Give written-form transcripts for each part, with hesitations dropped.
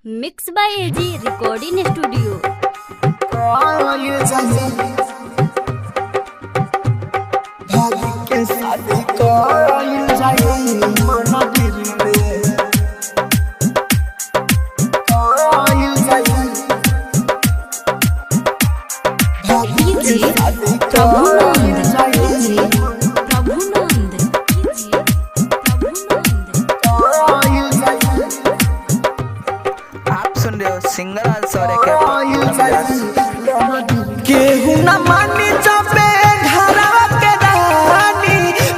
Mix by AG recording studio. Single answer केहू न मानी जबे घरवा के रानी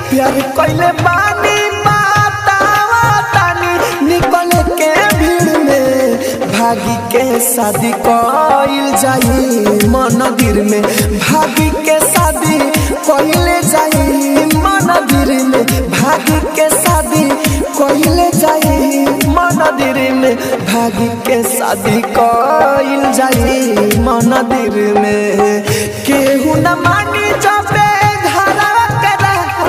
प्यार कइले बानी बतावा तानी निकले के भीड़ में भागी के शादी कइल जाई मंदिर में भागी के शादी कइले जाई मंदिर में भागी के शादी कइले जाई मंदिर में भागी के शादी कइल जाई मंदिर में केहू न मानी जबे घरवा के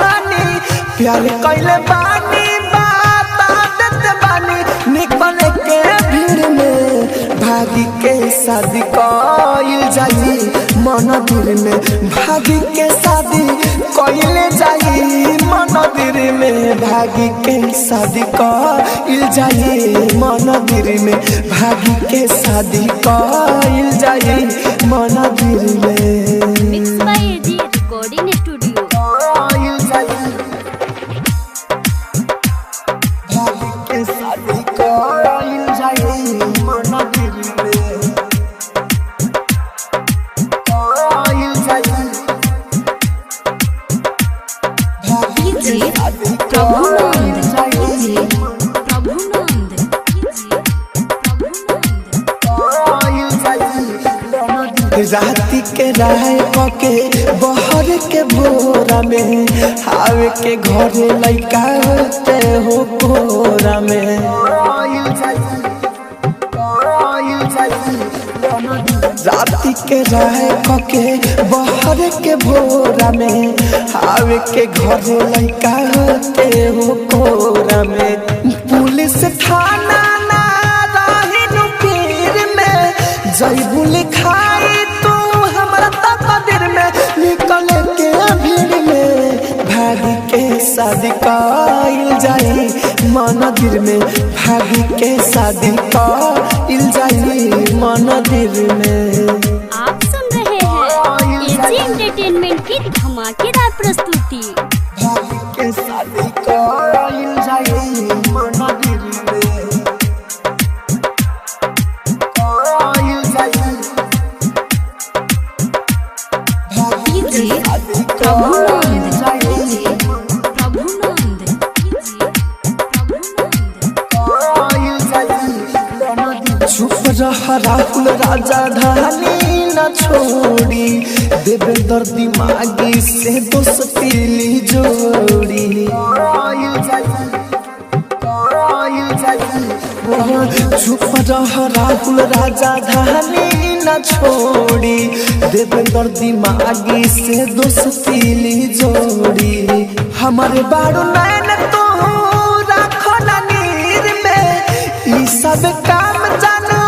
रानी प्यार कइले बानी बता देते बानी निकले के भीड़ में भागी के शादी कइल जाई मंदिर में भागी के शादी कइले जाई मंदिर में भागी के शादी कइल जाई मंदिर में भागी के शादी कइल जाई मंदिर में। Mix by AG recording studio. भागी के शादी कइल जाई मंदिर में कइल जाई भागी के शादी कइल जाई राती के राय पके बहर के भोरा में आवे के घरे लइका होते हो कोरा में राती के राय पके बहर के भोरा में आवे के घरे लइका होते हो कोरा में पुलिस थाना ना रही नुपीर में जइबू लिखाई तू हमरा तकदीर में निकले के भीड़ में भागी के शादी कइल जाई मंदिर में भागी के शादी कइल जाई मंदिर में। आप सुन रहे हैं एजी एंटरटेनमेंट की धमाकेदार प्रस्तुति। भागी के शादी कइल जाई मंदिर में कइल जाई भागी के शादी कइल जाई चुप रह राहुल राजा धानी न छोड़ी देवेंद्र दिमागी से दोस्ती ली जोड़ी चुप रह राहुल राजा धानी न छोड़ी देवेंद्र दिमागी से दोस्ती ली जोड़ी हमारे बारू नैन तो राखो ना नीर में ई सब काम जानू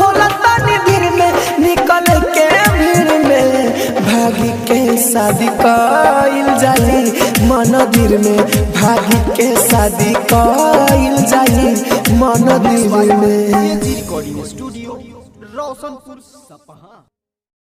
होला तनी भीड़ में निकल के भीड़ में भागी के शादी कइल जाई मंदिर में भागी के शादी कइल जाई मंदिर में। रिकॉर्डिंग स्टूडियो रोशनपुर सपहा।